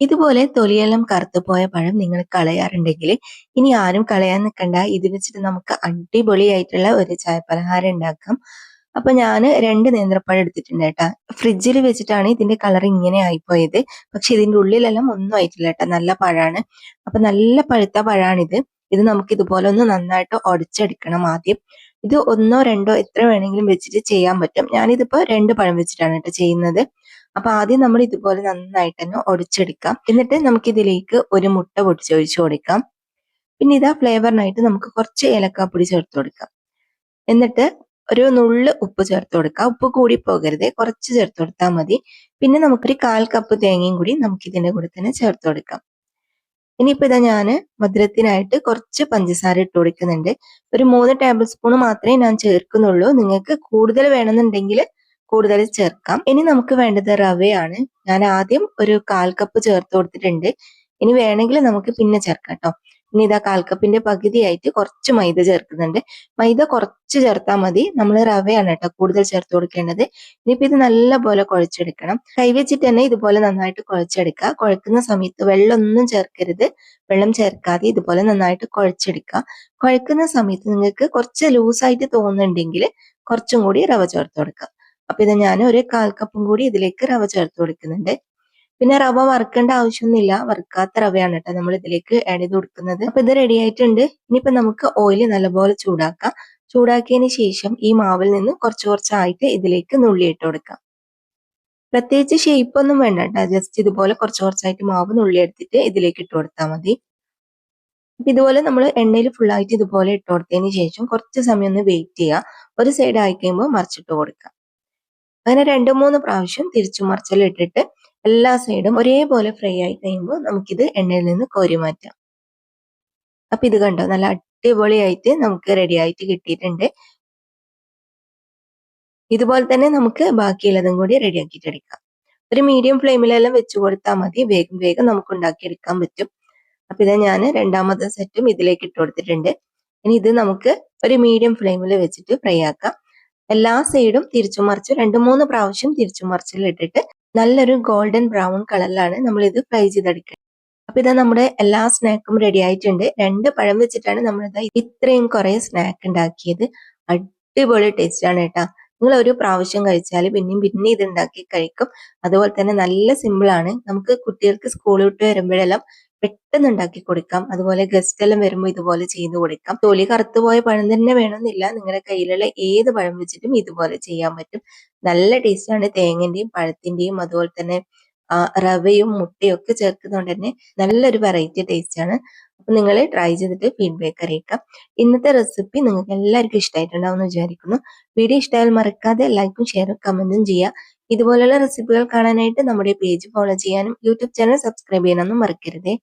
ഇതുപോലെ തൊലിയെല്ലാം കറുത്തുപോയ പഴം നിങ്ങൾ കളയാറുണ്ടെങ്കിൽ ഇനി ആരും കളയാൻ നിൽക്കണ്ട. ഇത് വെച്ചിട്ട് നമുക്ക് അടിപൊളിയായിട്ടുള്ള ഒരു ചായപലഹാരം ഉണ്ടാക്കാം. അപ്പൊ ഞാൻ 2 നേന്ത്രപ്പഴം എടുത്തിട്ടുണ്ട് കേട്ടാ. ഫ്രിഡ്ജിൽ വെച്ചിട്ടാണ് ഇതിന്റെ കളർ ഇങ്ങനെ ആയിപ്പോയത്. പക്ഷെ ഇതിന്റെ ഉള്ളിലെല്ലാം ഒന്നും ആയിട്ടില്ല കേട്ടാ. നല്ല പഴാണ്. അപ്പൊ നല്ല പഴുത്ത പഴാണിത്. ഇത് നമുക്ക് ഇതുപോലെ ഒന്ന് നന്നായിട്ട് ഉടച്ചെടുക്കണം ആദ്യം. ഇത് ഒന്നോ രണ്ടോ എത്ര വേണമെങ്കിലും വെച്ചിട്ട് ചെയ്യാൻ പറ്റും. ഞാനിതിപ്പോ 2 പഴം വെച്ചിട്ടാണ് കേട്ടോ ചെയ്യുന്നത്. അപ്പൊ ആദ്യം നമ്മൾ ഇതുപോലെ നന്നായിട്ട് തന്നെ ഉടച്ചെടുക്കാം. എന്നിട്ട് നമുക്ക് ഇതിലേക്ക് ഒരു മുട്ട പൊട്ടിച്ചൊഴിച്ചു കൊടുക്കാം. പിന്നെ ഇതാ ഫ്ലേവറിനായിട്ട് നമുക്ക് കുറച്ച് ഏലക്കാപ്പൊടി ചേർത്ത് കൊടുക്കാം. എന്നിട്ട് ഒരു നുള്ള് ഉപ്പ് ചേർത്ത് കൊടുക്കാം. ഉപ്പ് കൂടി പോകരുത്, കുറച്ച് ചേർത്ത് കൊടുത്താൽ മതി. പിന്നെ നമുക്കൊരു 1/4 കപ്പ് തേങ്ങയും കൂടി നമുക്ക് ഇതിന്റെ കൂടെ തന്നെ ചേർത്ത് കൊടുക്കാം. ഇനിയിപ്പോ ഇതാ ഞാൻ മധുരത്തിനായിട്ട് കുറച്ച് പഞ്ചസാര ഇട്ട് കൊടുക്കുന്നുണ്ട്. ഒരു 3 ടേബിൾ സ്പൂൺ മാത്രമേ ഞാൻ ചേർക്കുന്നുള്ളൂ. നിങ്ങൾക്ക് കൂടുതൽ വേണമെന്നുണ്ടെങ്കിൽ കൂടുതൽ ചേർക്കാം. ഇനി നമുക്ക് വേണ്ടത് റവയാണ്. ഞാൻ ആദ്യം ഒരു 1/4 കപ്പ് ചേർത്ത് കൊടുത്തിട്ടുണ്ട്. ഇനി വേണമെങ്കിൽ നമുക്ക് പിന്നെ ചേർക്കാം കേട്ടോ. ഇനി ഇതാ 1/4 കപ്പിന്റെ പകുതിയായിട്ട് കുറച്ച് മൈദ ചേർക്കുന്നുണ്ട്. മൈദ കുറച്ച് ചേർത്താൽ മതി. നമ്മൾ റവയാണ് കേട്ടോ കൂടുതൽ ചേർത്ത് കൊടുക്കേണ്ടത്. ഇനിയിപ്പോ ഇത് നല്ലപോലെ കുഴച്ചെടുക്കണം. കൈവച്ചിട്ട് തന്നെ ഇതുപോലെ നന്നായിട്ട് കുഴച്ചെടുക്കുക. കുഴക്കുന്ന സമയത്ത് വെള്ളമൊന്നും ചേർക്കരുത്. വെള്ളം ചേർക്കാതെ ഇതുപോലെ നന്നായിട്ട് കുഴച്ചെടുക്കുക. കുഴക്കുന്ന സമയത്ത് നിങ്ങൾക്ക് കുറച്ച് ലൂസായിട്ട് തോന്നുന്നുണ്ടെങ്കിൽ കുറച്ചും കൂടി റവ ചേർത്ത് കൊടുക്കുക. അപ്പൊ ഇത് ഞാൻ ഒരു 1/4 കപ്പും കൂടി ഇതിലേക്ക് റവ ചേർത്ത് കൊടുക്കുന്നുണ്ട്. പിന്നെ റവ വറുക്കേണ്ട ആവശ്യമൊന്നുമില്ല. വറുക്കാത്ത റവയാണ് കേട്ടോ നമ്മൾ ഇതിലേക്ക് ആഡ് ചെയ്ത് കൊടുക്കുന്നത്. അപ്പൊ ഇത് റെഡി ആയിട്ടുണ്ട്. ഇനിയിപ്പോ നമുക്ക് ഓയിൽ നല്ലപോലെ ചൂടാക്കാം. ചൂടാക്കിയതിന് ശേഷം ഈ മാവിൽ നിന്ന് കുറച്ച് കുറച്ചായിട്ട് ഇതിലേക്ക് നുള്ളിയിട്ട് കൊടുക്കാം. പ്രത്യേകിച്ച് ഷേപ്പ് ഒന്നും വേണ്ട കേട്ടോ. ജസ്റ്റ് ഇതുപോലെ കുറച്ച് കുറച്ചായിട്ട് മാവ് നുള്ളിയെടുത്തിട്ട് ഇതിലേക്ക് ഇട്ട് കൊടുത്താൽ മതി. അപ്പൊ ഇതുപോലെ നമ്മൾ എണ്ണയിൽ ഫുള്ളായിട്ട് ഇതുപോലെ ഇട്ട് കൊടുത്തതിന് ശേഷം കുറച്ച് സമയം ഒന്ന് വെയിറ്റ് ചെയ്യുക. ഒരു സൈഡ് ആയി കഴിയുമ്പോൾ മറിച്ചിട്ട് കൊടുക്കാം. അങ്ങനെ 2-3 പ്രാവശ്യം തിരിച്ചു മറിച്ചെല്ലാം ഇട്ടിട്ട് എല്ലാ സൈഡും ഒരേപോലെ ഫ്രൈ ആയി കഴിയുമ്പോൾ നമുക്കിത് എണ്ണയിൽ നിന്ന് കോരി മാറ്റാം. അപ്പൊ ഇത് കണ്ടോ, നല്ല അടിപൊളിയായിട്ട് നമുക്ക് റെഡി ആയിട്ട് കിട്ടിയിട്ടുണ്ട്. ഇതുപോലെ തന്നെ നമുക്ക് ബാക്കിയുള്ളതും കൂടി റെഡി ആക്കിയിട്ട് എടുക്കാം. ഒരു മീഡിയം ഫ്ലെയിമിലെല്ലാം വെച്ച് കൊടുത്താൽ മതി. വേഗം വേഗം നമുക്ക് ഉണ്ടാക്കിയെടുക്കാൻ പറ്റും. അപ്പൊ ഇത് ഞാൻ രണ്ടാമത്തെ സെറ്റും ഇതിലേക്ക് ഇട്ട് കൊടുത്തിട്ടുണ്ട്. ഇനി ഇത് നമുക്ക് ഒരു മീഡിയം ഫ്ലെയിമിൽ വെച്ചിട്ട് ഫ്രൈ ആക്കാം. എല്ലാ സൈഡും തിരിച്ചു മറിച്ച് 2-3 പ്രാവശ്യം തിരിച്ചു മറിച്ചിലിട്ടിട്ട് നല്ലൊരു ഗോൾഡൻ ബ്രൗൺ കളറിലാണ് നമ്മൾ ഇത് ഫ്രൈ ചെയ്തെടുക്കുന്നത്. അപ്പൊ ഇതാ നമ്മുടെ എല്ലാ സ്നാക്കും റെഡി ആയിട്ടുണ്ട്. 2 പഴം വെച്ചിട്ടാണ് നമ്മളിതാ ഇത്രയും കുറെ സ്നാക്ക് ഉണ്ടാക്കിയത്. അടിപൊളി ടേസ്റ്റ് ആണ് കേട്ടാ. നിങ്ങൾ ഒരു പ്രാവശ്യം കഴിച്ചാൽ പിന്നെയും പിന്നെ ഇത് ഉണ്ടാക്കി കഴിക്കും. അതുപോലെ തന്നെ നല്ല സിമ്പിൾ ആണ്. നമുക്ക് കുട്ടികൾക്ക് സ്കൂൾ വിട്ട് വരുമ്പോഴെല്ലാം പെട്ടെന്ന് ഉണ്ടാക്കി കൊടുക്കാം. അതുപോലെ ഗസ്റ്റ് എല്ലാം വരുമ്പോൾ ഇതുപോലെ ചെയ്ത് കൊടുക്കാം. തൊലി കറുത്തുപോയ പഴം തന്നെ വേണമെന്നില്ല. നിങ്ങളുടെ കയ്യിലുള്ള ഏത് പഴം വെച്ചിട്ടും ഇതുപോലെ ചെയ്യാൻ പറ്റും. നല്ല ടേസ്റ്റ് ആണ്. തേങ്ങന്റെയും പഴത്തിന്റെയും അതുപോലെ തന്നെ റവയും മുട്ടയും ഒക്കെ ചേർക്കുന്നതുകൊണ്ട് തന്നെ നല്ലൊരു വെറൈറ്റി ടേസ്റ്റ് ആണ്. അപ്പൊ നിങ്ങൾ ട്രൈ ചെയ്തിട്ട് ഫീഡ്ബാക്ക് അറിയിക്കാം. ഇന്നത്തെ റെസിപ്പി നിങ്ങൾക്ക് എല്ലാവർക്കും ഇഷ്ടമായിട്ടുണ്ടാവും എന്ന് വിചാരിക്കുന്നു. വീഡിയോ ഇഷ്ടമായാൽ മറക്കാതെ ലൈക്കും ഷെയറും കമന്റും ചെയ്യുക. ഇതുപോലുള്ള റെസിപ്പികൾ കാണാനായിട്ട് നമ്മുടെ പേജ് ഫോളോ ചെയ്യാനും യൂട്യൂബ് ചാനൽ സബ്സ്ക്രൈബ് ചെയ്യാനൊന്നും മറക്കരുതേ.